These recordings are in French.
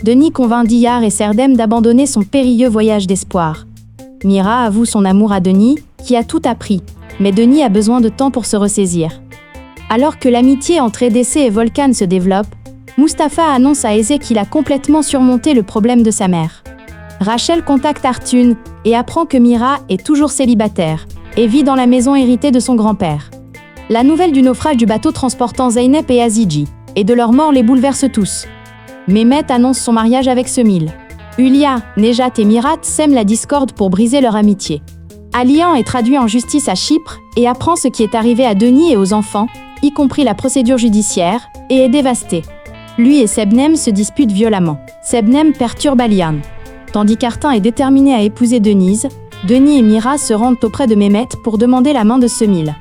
Denis convainc Diyar et Serdem d'abandonner son périlleux voyage d'espoir. Mira avoue son amour à Denis, qui a tout appris, mais Denis a besoin de temps pour se ressaisir. Alors que l'amitié entre EDC et Volkan se développe, Mustapha annonce à Eze qu'il a complètement surmonté le problème de sa mère. Rachel contacte Artun et apprend que Mira est toujours célibataire et vit dans la maison héritée de son grand-père. La nouvelle du naufrage du bateau transportant Zeynep et Azidji et de leur mort les bouleverse tous. Mehmet annonce son mariage avec Semil. Hülya, Nejat et Mirat sèment la discorde pour briser leur amitié. Alian est traduit en justice à Chypre et apprend ce qui est arrivé à Denis et aux enfants, y compris la procédure judiciaire, et est dévasté. Lui et Sebnem se disputent violemment. Sebnem perturbe Alian. Tandis qu'Artin est déterminé à épouser Denise, Denis et Mira se rendent auprès de Mehmet pour demander la main de Semil.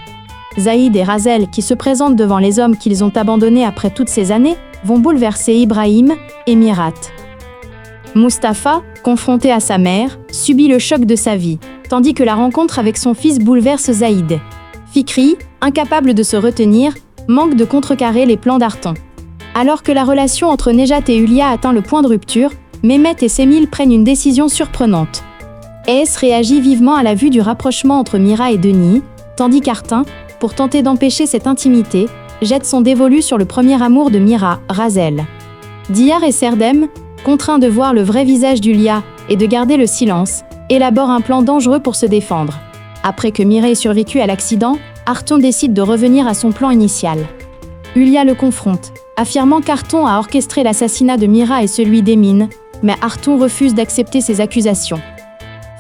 Zaïd et Razel, qui se présentent devant les hommes qu'ils ont abandonnés après toutes ces années, vont bouleverser Ibrahim et Mirat. Mustapha, confronté à sa mère, subit le choc de sa vie, tandis que la rencontre avec son fils bouleverse Zaïd. Fikri, incapable de se retenir, manque de contrecarrer les plans d'Artan. Alors que la relation entre Nejat et Hülya atteint le point de rupture, Mehmet et Semil prennent une décision surprenante. Es réagit vivement à la vue du rapprochement entre Mira et Denis, tandis qu'Artin, pour tenter d'empêcher cette intimité, jette son dévolu sur le premier amour de Mira, Razel. Diyar et Serdem, contraints de voir le vrai visage d'Hülya et de garder le silence, élaborent un plan dangereux pour se défendre. Après que Mira ait survécu à l'accident, Arton décide de revenir à son plan initial. Hülya le confronte, affirmant qu'Arton a orchestré l'assassinat de Mira et celui d'Emin, mais Arton refuse d'accepter ces accusations.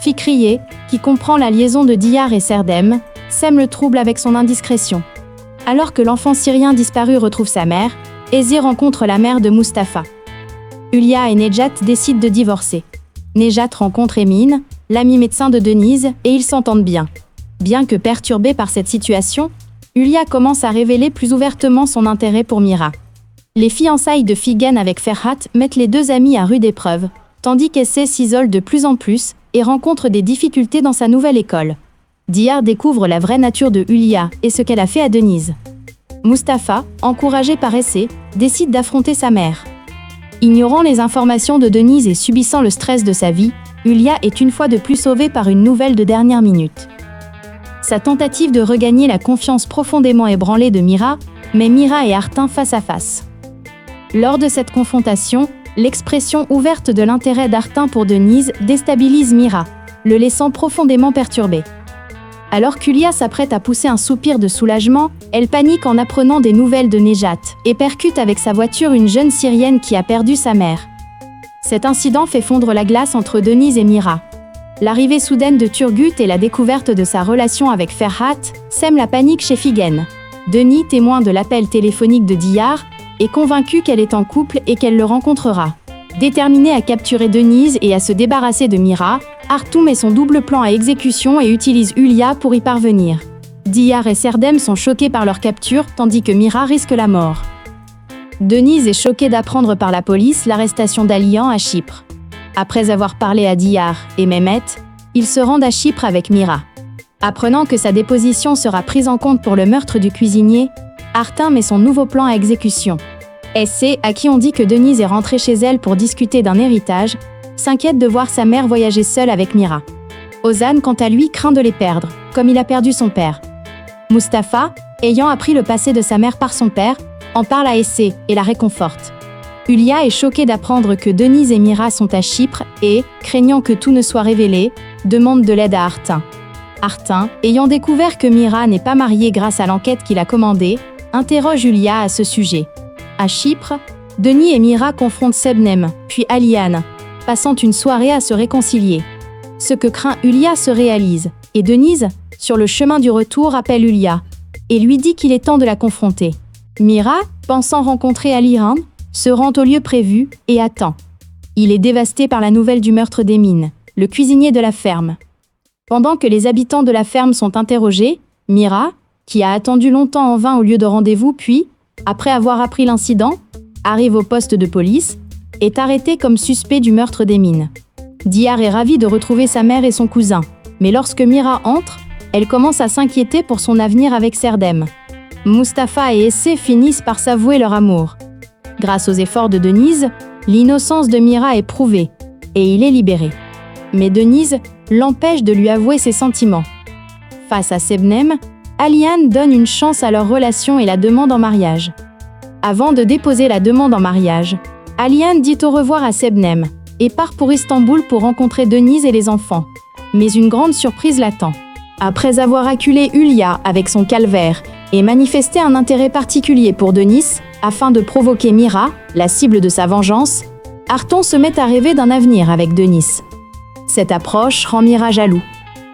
Fikriye, qui comprend la liaison de Diyar et Serdem, sème le trouble avec son indiscrétion. Alors que l'enfant syrien disparu retrouve sa mère, Eze rencontre la mère de Mustapha. Hülya et Nejat décident de divorcer. Nejat rencontre Emin, l'ami médecin de Denise, et ils s'entendent bien. Bien que perturbé par cette situation, Hülya commence à révéler plus ouvertement son intérêt pour Mira. Les fiançailles de Figen avec Ferhat mettent les deux amis à rude épreuve, tandis qu'Esse s'isole de plus en plus et rencontre des difficultés dans sa nouvelle école. Diyar découvre la vraie nature de Hülya et ce qu'elle a fait à Denise. Mustapha, encouragé par Esse, décide d'affronter sa mère. Ignorant les informations de Denise et subissant le stress de sa vie, Hülya est une fois de plus sauvée par une nouvelle de dernière minute. Sa tentative de regagner la confiance profondément ébranlée de Mira met Mira et Artin face à face. Lors de cette confrontation, l'expression ouverte de l'intérêt d'Artin pour Denise déstabilise Mira, le laissant profondément perturbé. Alors qu'Hülya s'apprête à pousser un soupir de soulagement, elle panique en apprenant des nouvelles de Nejat et percute avec sa voiture une jeune Syrienne qui a perdu sa mère. Cet incident fait fondre la glace entre Denise et Mira. L'arrivée soudaine de Turgut et la découverte de sa relation avec Ferhat sèment la panique chez Figen. Denis, témoin de l'appel téléphonique de Diyar, est convaincu qu'elle est en couple et qu'elle le rencontrera. Déterminé à capturer Denise et à se débarrasser de Mira, Artum met son double plan à exécution et utilise Hülya pour y parvenir. Diyar et Serdem sont choqués par leur capture, tandis que Mira risque la mort. Denise est choquée d'apprendre par la police l'arrestation d'Alian à Chypre. Après avoir parlé à Diyar et Mehmet, ils se rendent à Chypre avec Mira. Apprenant que sa déposition sera prise en compte pour le meurtre du cuisinier, Artin met son nouveau plan à exécution. Esse, à qui on dit que Denise est rentrée chez elle pour discuter d'un héritage, s'inquiète de voir sa mère voyager seule avec Mira. Ozan, quant à lui, craint de les perdre, comme il a perdu son père. Mustapha, ayant appris le passé de sa mère par son père, en parle à Esse et la réconforte. Hülya est choquée d'apprendre que Denise et Mira sont à Chypre et, craignant que tout ne soit révélé, demande de l'aide à Artin. Artin, ayant découvert que Mira n'est pas mariée grâce à l'enquête qu'il a commandée, interroge Hülya à ce sujet. À Chypre, Denis et Mira confrontent Sebnem, puis Alian, passant une soirée à se réconcilier. Ce que craint Hülya se réalise, et Denise, sur le chemin du retour, appelle Hülya, et lui dit qu'il est temps de la confronter. Mira, pensant rencontrer Alihan, se rend au lieu prévu et attend. Il est dévasté par la nouvelle du meurtre d'Emin, le cuisinier de la ferme. Pendant que les habitants de la ferme sont interrogés, Mira, qui a attendu longtemps en vain au lieu de rendez-vous, puis, après avoir appris l'incident, arrive au poste de police, est arrêtée comme suspect du meurtre d'Emin. Diyar est ravi de retrouver sa mère et son cousin, mais lorsque Mira entre, elle commence à s'inquiéter pour son avenir avec Serdem. Mustapha et Esse finissent par s'avouer leur amour. Grâce aux efforts de Denise, L'innocence de Mira est prouvée, et il est libéré. Mais Denise l'empêche de lui avouer ses sentiments. Face à Sebnem, Aliane donne une chance à leur relation et la demande en mariage. Avant de déposer la demande en mariage, Aliane dit au revoir à Sebnem et part pour Istanbul pour rencontrer Denise et les enfants. Mais une grande surprise l'attend. Après avoir acculé Hülya avec son calvaire et manifesté un intérêt particulier pour Denise, afin de provoquer Mira, la cible de sa vengeance, Arton se met à rêver d'un avenir avec Denise. Cette approche rend Mira jaloux.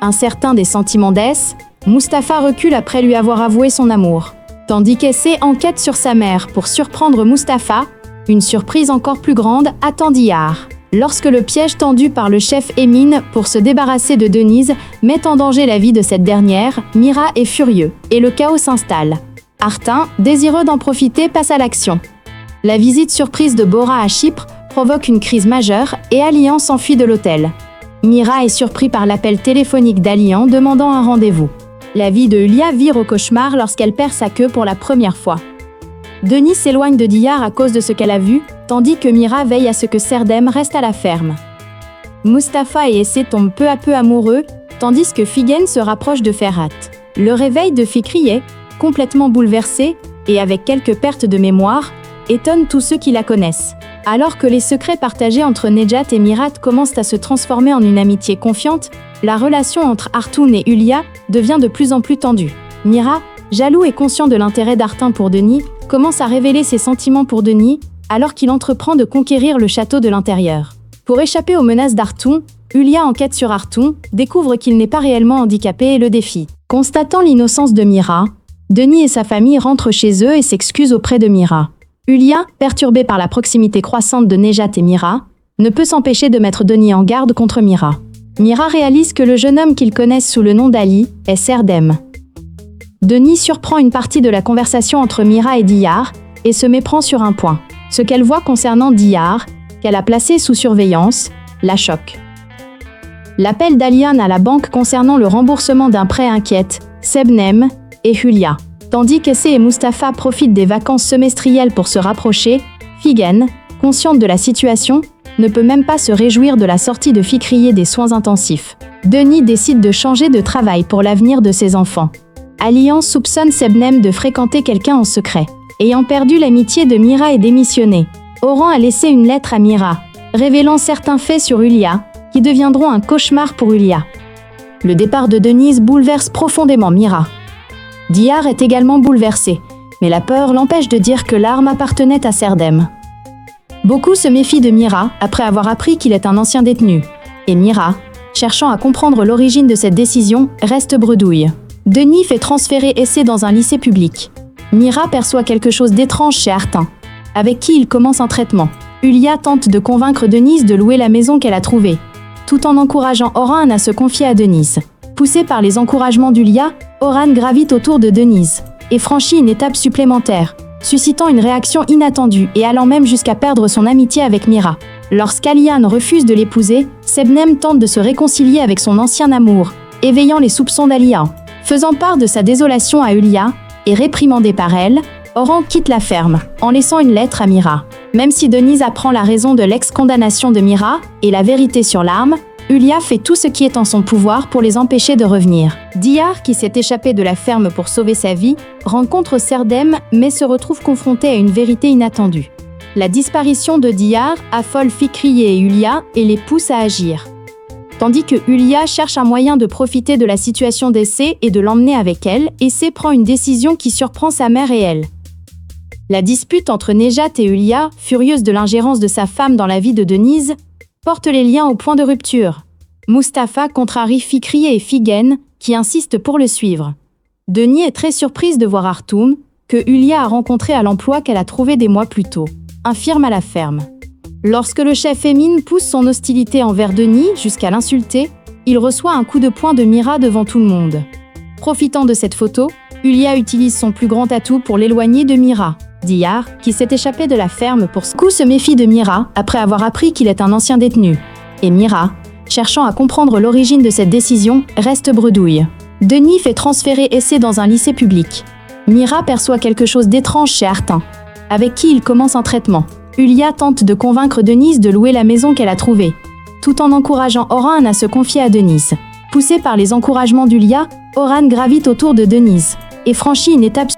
Incertain des sentiments d'Es, Mustapha recule après lui avoir avoué son amour. Tandis qu'Essé enquête sur sa mère pour surprendre Mustapha, une surprise encore plus grande attend Diyar. Lorsque le piège tendu par le chef Emin pour se débarrasser de Denise met en danger la vie de cette dernière, Mira est furieux et le chaos s'installe. Artin, désireux d'en profiter, passe à l'action. La visite surprise de Bora à Chypre provoque une crise majeure et Alian s'enfuit de l'hôtel. Mira est surpris par l'appel téléphonique d'Alian demandant un rendez-vous. La vie de Hülya vire au cauchemar lorsqu'elle perd sa queue pour la première fois. Denise s'éloigne de Diyar à cause de ce qu'elle a vu, tandis que Mira veille à ce que Serdem reste à la ferme. Mustapha et Essé tombent peu à peu amoureux, tandis que Figen se rapproche de Ferhat. Le réveil de Fikriye, complètement bouleversé, et avec quelques pertes de mémoire, étonne tous ceux qui la connaissent. Alors que les secrets partagés entre Nejat et Mirat commencent à se transformer en une amitié confiante, la relation entre Artoun et Hülya devient de plus en plus tendue. Mira, jaloux et conscient de l'intérêt d'Artin pour Denis, commence à révéler ses sentiments pour Denis, alors qu'il entreprend de conquérir le château de l'intérieur. Pour échapper aux menaces d'Artoun, Hülya enquête sur Artoun, découvre qu'il n'est pas réellement handicapé et le défie. Constatant l'innocence de Mira, Denis et sa famille rentrent chez eux et s'excusent auprès de Mira. Hülya, perturbé par la proximité croissante de Nejat et Mira, ne peut s'empêcher de mettre Denis en garde contre Mira. Mira réalise que le jeune homme qu'ils connaissent sous le nom d'Ali est Serdem. Denis surprend une partie de la conversation entre Mira et Diyar et se méprend sur un point. Ce qu'elle voit concernant Diyar, qu'elle a placé sous surveillance, la choque. L'appel d'Alian à la banque concernant le remboursement d'un prêt inquiète Sebnem et Hülya. Tandis qu'Essé et Mustapha profitent des vacances semestrielles pour se rapprocher, Figen, consciente de la situation, ne peut même pas se réjouir de la sortie de Fikriye des soins intensifs. Denis décide de changer de travail pour l'avenir de ses enfants. Alian soupçonne Sebnem de fréquenter quelqu'un en secret. Ayant perdu l'amitié de Mira et démissionné, Oran a laissé une lettre à Mira, révélant certains faits sur Hülya, qui deviendront un cauchemar pour Hülya. Le départ de Denise bouleverse profondément Mira. Diyar est également bouleversé, mais la peur l'empêche de dire que l'arme appartenait à Serdem. Beaucoup se méfient de Mira après avoir appris qu'il est un ancien détenu, et Mira, cherchant à comprendre l'origine de cette décision, reste bredouille. Denis fait transférer Essé dans un lycée public. Mira perçoit quelque chose d'étrange chez Artin, avec qui il commence un traitement. Hülya tente de convaincre Denise de louer la maison qu'elle a trouvée, tout en encourageant Orhan à se confier à Denise. Poussé par les encouragements d'Hülya, Orhan gravite autour de Denise et franchit une étape supplémentaire, suscitant une réaction inattendue et allant même jusqu'à perdre son amitié avec Mira. Lorsqu'Alian refuse de l'épouser, Sebnem tente de se réconcilier avec son ancien amour, éveillant les soupçons d'Alian. Faisant part de sa désolation à Hülya et réprimandé par elle, Orhan quitte la ferme, en laissant une lettre à Mira. Même si Denise apprend la raison de l'ex-condamnation de Mira et la vérité sur l'arme, Hülya fait tout ce qui est en son pouvoir pour les empêcher de revenir. Diyar, qui s'est échappé de la ferme pour sauver sa vie, rencontre Serdem mais se retrouve confronté à une vérité inattendue. La disparition de Diyar affole Fikriye et Hülya et les pousse à agir. Tandis que Hülya cherche un moyen de profiter de la situation d'Essé et de l'emmener avec elle, Essé prend une décision qui surprend sa mère et elle. La dispute entre Nejat et Hülya, furieuse de l'ingérence de sa femme dans la vie de Denise, porte les liens au point de rupture. Mustapha contrarie Fikriye et Figen, qui insistent pour le suivre. Denis est très surprise de voir Artoun, que Hülya a rencontré à l'emploi qu'elle a trouvé des mois plus tôt, infirme à la ferme. Lorsque le chef Emin pousse son hostilité envers Denis jusqu'à l'insulter, il reçoit un coup de poing de Mira devant tout le monde. Profitant de cette photo, Hülya utilise son plus grand atout pour l'éloigner de Mira. Diyar, qui s'est échappé de la ferme pour ce coup, se méfie de Mira après avoir appris qu'il est un ancien détenu. Et Mira, cherchant à comprendre l'origine de cette décision, reste bredouille. Denis fait transférer Essé dans un lycée public. Mira perçoit quelque chose d'étrange chez Artin, avec qui il commence un traitement. Ulia tente de convaincre Denise de louer la maison qu'elle a trouvée, tout en encourageant Oran à se confier à Denise. Poussé par les encouragements d'Ulia, Oran gravite autour de Denise et franchit une étape